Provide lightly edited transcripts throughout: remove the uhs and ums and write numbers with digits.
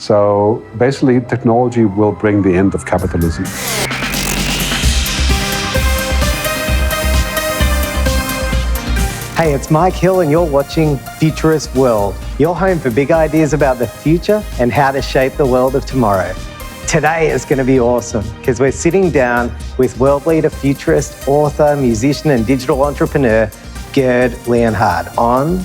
So basically, technology will bring the end of capitalism. Hey, it's Mike Hill and you're watching Futurist World, your home for big ideas about the future and how to shape the world of tomorrow. Today is going to be awesome because we're sitting down with world leader, futurist, author, musician and digital entrepreneur Gerd Leonhard on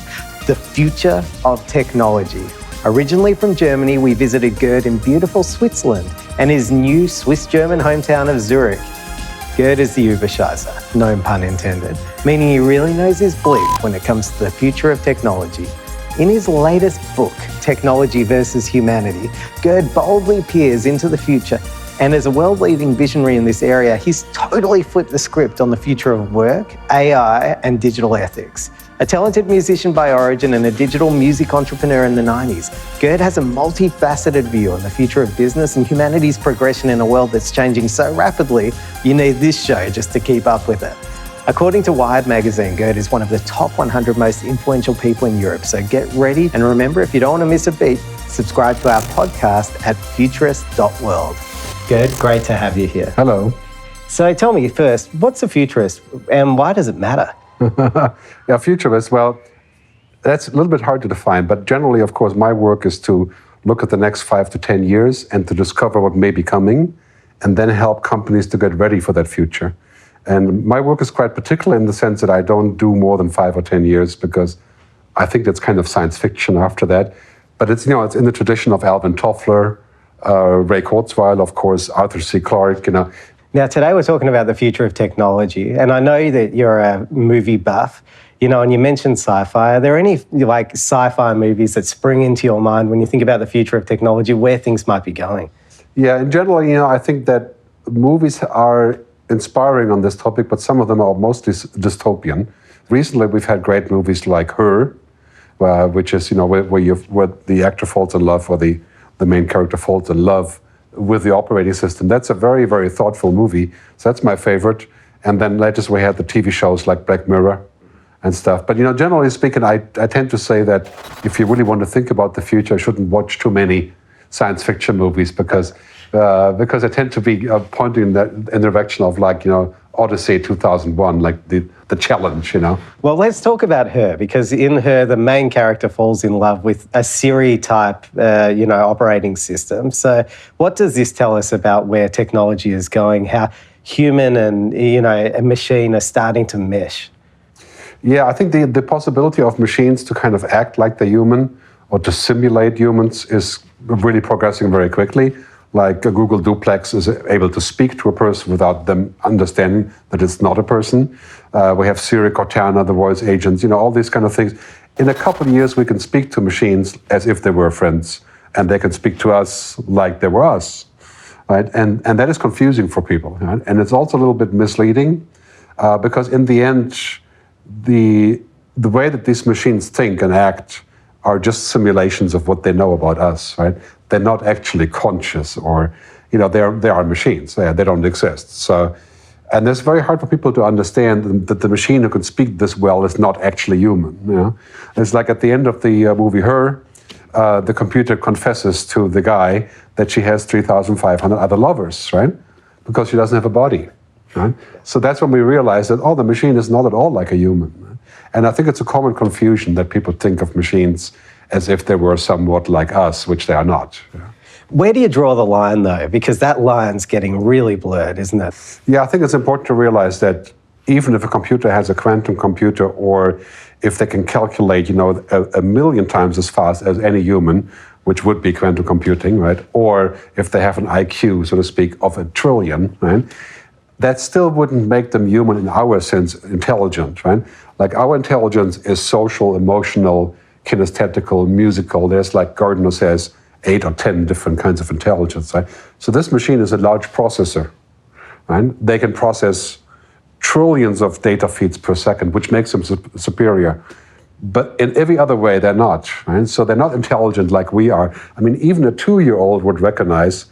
the future of technology. Originally from Germany, we visited Gerd in beautiful Switzerland and his new Swiss-German hometown of Zurich. Gerd is the Überscheißer, no pun intended, meaning he really knows his bleep when it comes to the future of technology. In his latest book, Technology versus Humanity, Gerd boldly peers into the future, and as a world-leading visionary in this area, he's totally flipped the script on the future of work, AI, and digital ethics. A talented musician by origin and a digital music entrepreneur in the 90s, Gerd has a multifaceted view on the future of business and humanity's progression in a world that's changing so rapidly, you need this show just to keep up with it. According to Wired magazine, Gerd is one of the top 100 most influential people in Europe, so get ready and remember, if you don't want to miss a beat, subscribe to our podcast at futurist.world. Gerd, great to have you here. Hello. So tell me first, what's a futurist and why does it matter? Yeah, futurist, well, that's a little bit hard to define, but generally, of course, my work is to look at the next 5 to 10 years and to discover what may be coming, and then help companies to get ready for that future. And my work is quite particular in the sense that I don't do more than 5 or 10 years because I think that's kind of science fiction after that. But it's, it's in the tradition of Alvin Toffler, Ray Kurzweil, of course, Arthur C. Clarke, Now, today we're talking about the future of technology, and I know that you're a movie buff, and you mentioned sci-fi. Are there any sci-fi movies that spring into your mind when you think about the future of technology, where things might be going? Yeah, in general, I think that movies are inspiring on this topic, but some of them are mostly dystopian. Recently, we've had great movies like Her, which is, where the actor falls in love, or the main character falls in love with the operating system. That's a very, very thoughtful movie. So that's my favorite. And then latest we had the TV shows like Black Mirror and stuff. But generally speaking, I tend to say that if you really want to think about the future, you shouldn't watch too many science fiction movies because they tend to be pointing in the direction of Odyssey 2001, like the challenge, Well, let's talk about Her, because in Her, the main character falls in love with a Siri-type, operating system. So what does this tell us about where technology is going, how human and, a machine are starting to mesh? Yeah, I think the possibility of machines to kind of act like they're human or to simulate humans is really progressing very quickly. Like Google Duplex is able to speak to a person without them understanding that it's not a person. We have Siri, Cortana, the voice agents, all these kind of things. In a couple of years, we can speak to machines as if they were friends, and they can speak to us like they were us, right? And that is confusing for people, right? And it's also a little bit misleading because in the end, the way that these machines think and act are just simulations of what they know about us, right? They're not actually conscious, or, they are machines. They don't exist. So, and it's very hard for people to understand that the machine who can speak this well is not actually human. It's like at the end of the movie Her, the computer confesses to the guy that she has 3,500 other lovers, right? Because she doesn't have a body, right? So that's when we realize that, the machine is not at all like a human. Right? And I think it's a common confusion that people think of machines as if they were somewhat like us, which they are not. Where do you draw the line, though? Because that line's getting really blurred, isn't it? Yeah, I think it's important to realize that even if a computer has a quantum computer, or if they can calculate, a million times as fast as any human, which would be quantum computing, right? Or if they have an IQ, so to speak, of 1 trillion, right? That still wouldn't make them human in our sense, intelligent, right? Like our intelligence is social, emotional, kinesthetical, musical. There's, like Gardner says, 8 or 10 different kinds of intelligence, right? So this machine is a large processor, right? They can process trillions of data feeds per second, which makes them superior. But in every other way, they're not, right? So they're not intelligent like we are. I mean, even a 2-year-old would recognize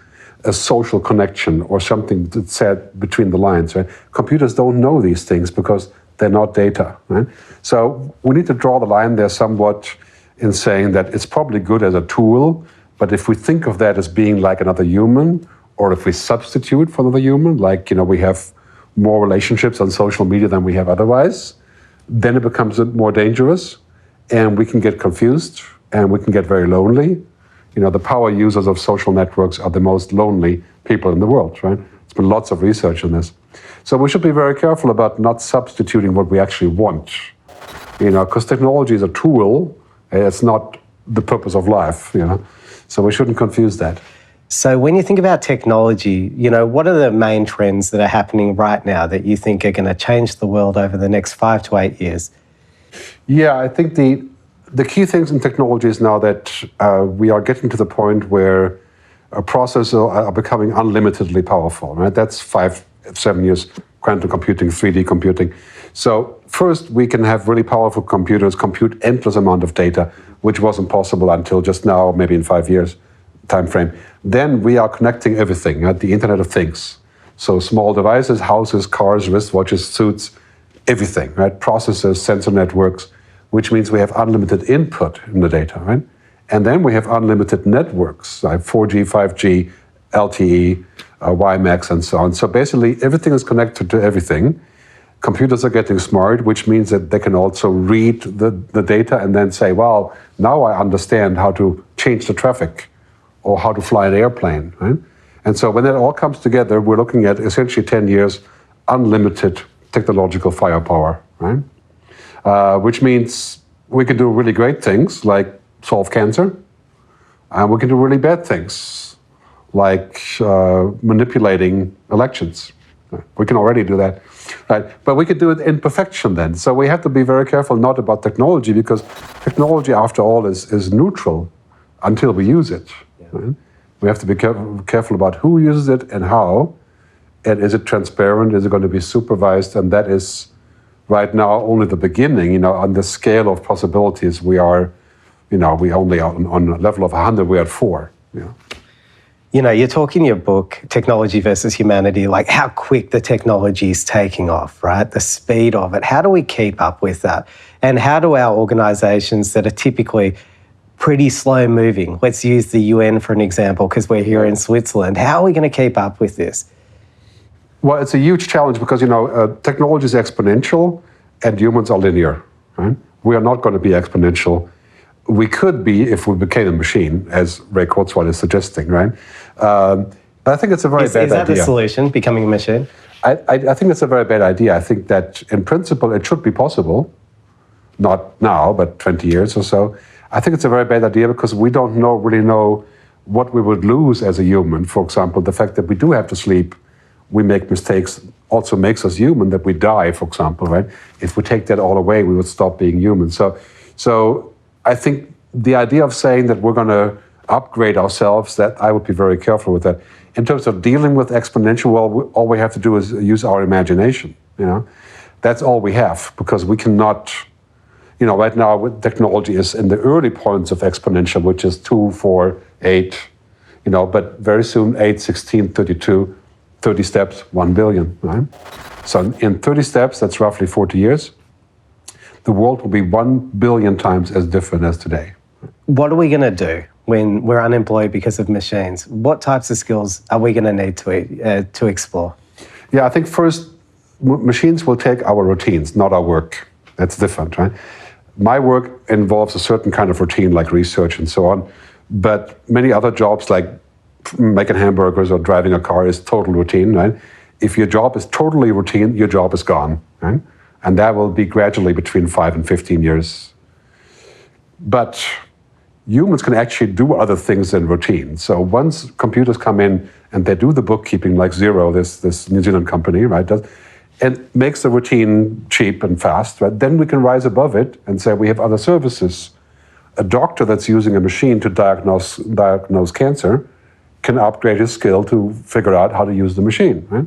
a social connection or something that's said between the lines, right? Computers don't know these things because they're not data, right? So we need to draw the line there somewhat in saying that it's probably good as a tool, But if we think of that as being like another human, or if we substitute for another human, like, we have more relationships on social media than we have otherwise, then it becomes more dangerous, and we can get confused, and we can get very lonely. The power users of social networks are the most lonely people in the world, right? There's been lots of research on this. So we should be very careful about not substituting what we actually want, because technology is a tool, it's not the purpose of life, So we shouldn't confuse that. So when you think about technology, what are the main trends that are happening right now that you think are going to change the world over the next 5 to 8 years? Yeah, I think the key things in technology is now that we are getting to the point where processors are becoming unlimitedly powerful, right? That's 5-7 years, quantum computing, 3D computing. So first, we can have really powerful computers compute endless amount of data, which wasn't possible until just now, maybe in 5 years time frame. Then we are connecting everything, right? The Internet of Things. So small devices, houses, cars, wristwatches, suits, everything, right? Processors, sensor networks, which means we have unlimited input in the data, right? And then we have unlimited networks, like 4G, 5G, LTE, WiMAX, and so on. So basically, everything is connected to everything. Computers are getting smart, which means that they can also read the data and then say, well, now I understand how to change the traffic or how to fly an airplane, right? And so when that all comes together, we're looking at essentially 10 years unlimited technological firepower, right? Which means we can do really great things like solve cancer, and we can do really bad things like manipulating elections. We can already do that, right? But we could do it in perfection then. So we have to be very careful not about technology, because technology, after all, is neutral until we use it. Right? We have to be careful about who uses it and how, and is it transparent? Is it going to be supervised? And that is right now only the beginning. On the scale of possibilities, we are, we only on a level of 100, we're at 4. You're talking in your book, Technology versus Humanity, like how quick the technology is taking off, right? The speed of it. How do we keep up with that? And how do our organisations that are typically pretty slow moving, let's use the UN for an example, because we're here in Switzerland, how are we going to keep up with this? Well, it's a huge challenge because, technology is exponential and humans are linear, right? We are not going to be exponential. We could be if we became a machine, as Ray Kurzweil is suggesting, right? But I think it's a very bad idea. Is that the solution, becoming a machine? I think it's a very bad idea. I think that in principle it should be possible, not now, but 20 years or so. I think it's a very bad idea because we don't really know what we would lose as a human. For example, the fact that we do have to sleep, we make mistakes, also makes us human, that we die, for example, right? If we take that all away, we would stop being human. So I think the idea of saying that we're going to upgrade ourselves, that I would be very careful with that. In terms of dealing with exponential, well, all we have to do is use our imagination, That's all we have, because we cannot, right now technology is in the early points of exponential, which is 2, 4, 8, but very soon 8, 16, 32, 30 steps, 1 billion, right? So in 30 steps, that's roughly 40 years, the world will be 1 billion times as different as today. What are we going to do when we're unemployed because of machines? What types of skills are we going to need to explore? Yeah, I think first, machines will take our routines, not our work. That's different, right? My work involves a certain kind of routine, like research and so on, but many other jobs, like making hamburgers or driving a car, is total routine, right? If your job is totally routine, your job is gone, right? And that will be gradually between 5 and 15 years. But humans can actually do other things than routine. So once computers come in and they do the bookkeeping, like Xero, this New Zealand company, right, and makes the routine cheap and fast, right, then we can rise above it and say we have other services. A doctor that's using a machine to diagnose cancer can upgrade his skill to figure out how to use the machine, right?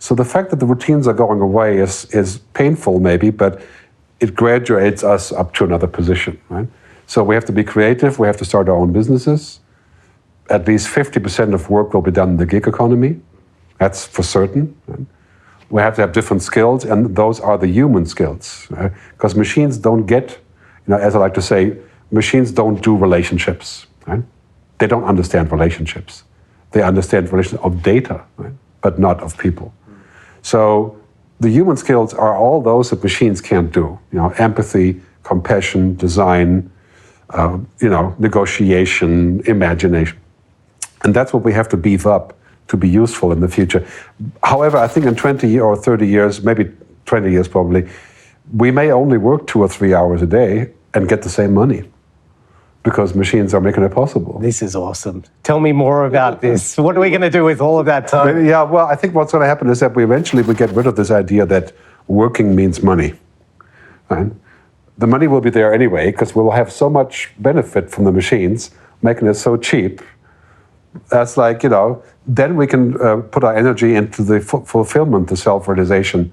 So the fact that the routines are going away is painful maybe, but it graduates us up to another position, right? So we have to be creative, we have to start our own businesses. At least 50% of work will be done in the gig economy. That's for certain, right? We have to have different skills, and those are the human skills. Because machines don't get, as I like to say, machines don't do relationships, right? they don't understand relationships. They understand relationships of data, right? But not of people. So the human skills are all those that machines can't do. Empathy, compassion, design, negotiation, imagination. And that's what we have to beef up to be useful in the future. However, I think in 20 or 30 years, maybe 20 years probably, we may only work 2 or 3 hours a day and get the same money because machines are making it possible. This is awesome. Tell me more about this. What are we going to do with all of that time? Yeah, well, I think what's going to happen is that we eventually get rid of this idea that working means money. Right? The money will be there anyway because we'll have so much benefit from the machines, making it so cheap. That's like, then we can put our energy into the fulfillment, the self-realization,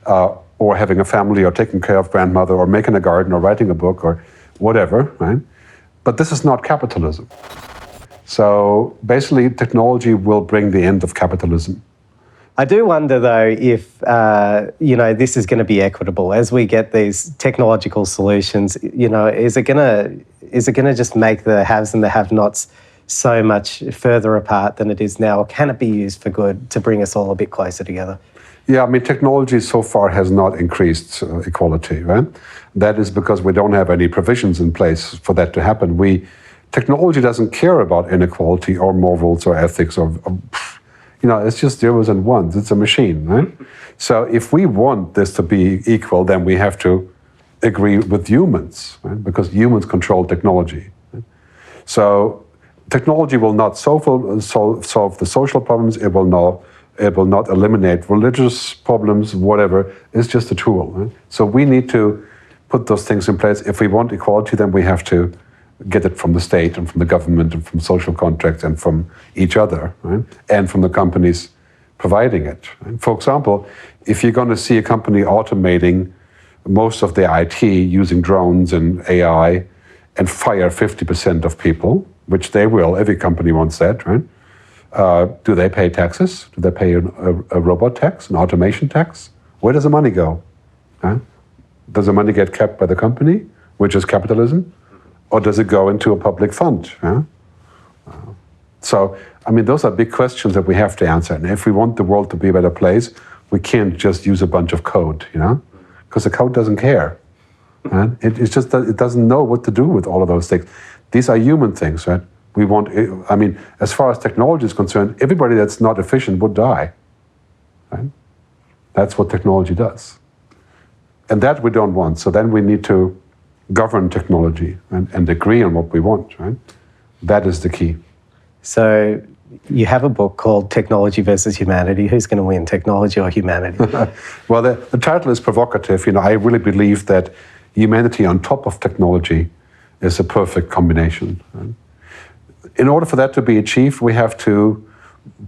or having a family, or taking care of grandmother, or making a garden, or writing a book, or whatever, right? But this is not capitalism. So basically, technology will bring the end of capitalism. I do wonder, though, if this is going to be equitable as we get these technological solutions. Is it going to just make the haves and the have-nots so much further apart than it is now? Or can it be used for good to bring us all a bit closer together? Yeah, technology so far has not increased equality, right? That is because we don't have any provisions in place for that to happen. Technology doesn't care about inequality or morals or ethics it's just zeros and ones. It's a machine, right? So if we want this to be equal, then we have to agree with humans, right? Because humans control technology. Right? So technology will not solve the social problems. It will not eliminate religious problems, whatever. It's just a tool. Right? So we need to put those things in place. If we want equality, then we have to get it from the state and from the government and from social contracts and from each other, right? And from the companies providing it. Right? For example, if you're going to see a company automating most of their IT using drones and AI and fire 50% of people, which they will, every company wants that, right? Do they pay taxes? Do they pay a robot tax, an automation tax? Where does the money go? Huh? Does the money get kept by the company, which is capitalism? Or does it go into a public fund? Huh? Those are big questions that we have to answer. And if we want the world to be a better place, we can't just use a bunch of code, because the code doesn't care. Right? It doesn't know what to do with all of those things. These are human things, right? As far as technology is concerned, everybody that's not efficient would die. Right? That's what technology does. And that we don't want. So then we need to govern technology and agree on what we want, right? That is the key. So you have a book called Technology versus Humanity. Who's going to win, technology or humanity? Well, the title is provocative. I really believe that humanity on top of technology is a perfect combination. Right? In order for that to be achieved, we have to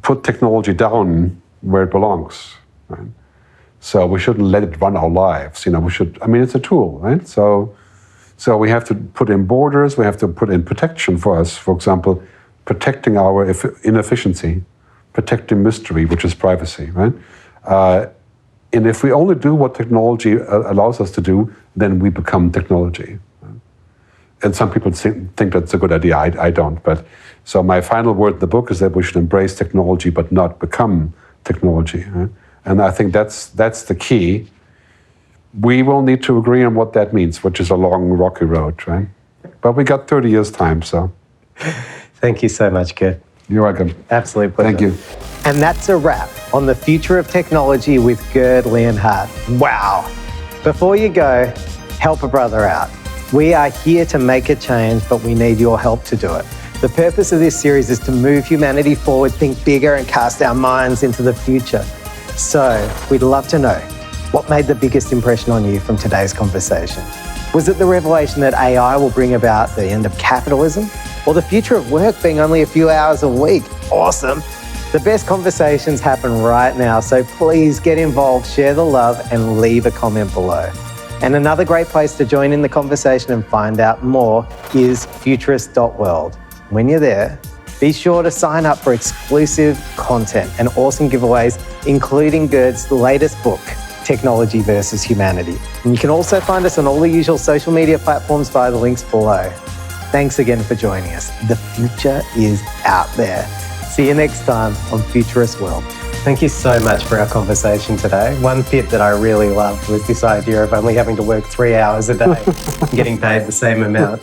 put technology down where it belongs. Right? So we shouldn't let it run our lives. It's a tool, right? So we have to put in borders, we have to put in protection for us. For example, protecting our inefficiency, protecting mystery, which is privacy, right? And if we only do what technology allows us to do, then we become technology. Right? And some people think that's a good idea. I don't. So my final word in the book is that we should embrace technology, but not become technology. Right? And I think that's the key. We will need to agree on what that means, which is a long, rocky road, right? But we got 30 years' time, so. Thank you so much, Gerd. You're welcome. Absolute pleasure. Thank you. And that's a wrap on the future of technology with Gerd Leonhardt. Wow. Before you go, help a brother out. We are here to make a change, but we need your help to do it. The purpose of this series is to move humanity forward, think bigger, and cast our minds into the future. So we'd love to know, what made the biggest impression on you from today's conversation? Was it the revelation that AI will bring about the end of capitalism? Or the future of work being only a few hours a week? Awesome. The best conversations happen right now, so please get involved, share the love, and leave a comment below. And another great place to join in the conversation and find out more is futurist.world. When you're there, be sure to sign up for exclusive content and awesome giveaways, including Gerd's latest book, Technology versus Humanity. And you can also find us on all the usual social media platforms via the links below. thanks again for joining us. The future is out there. See you next time on Futurist World. Thank you so much for our conversation today. One bit that I really loved was this idea of only having to work 3 hours a day and getting paid the same amount.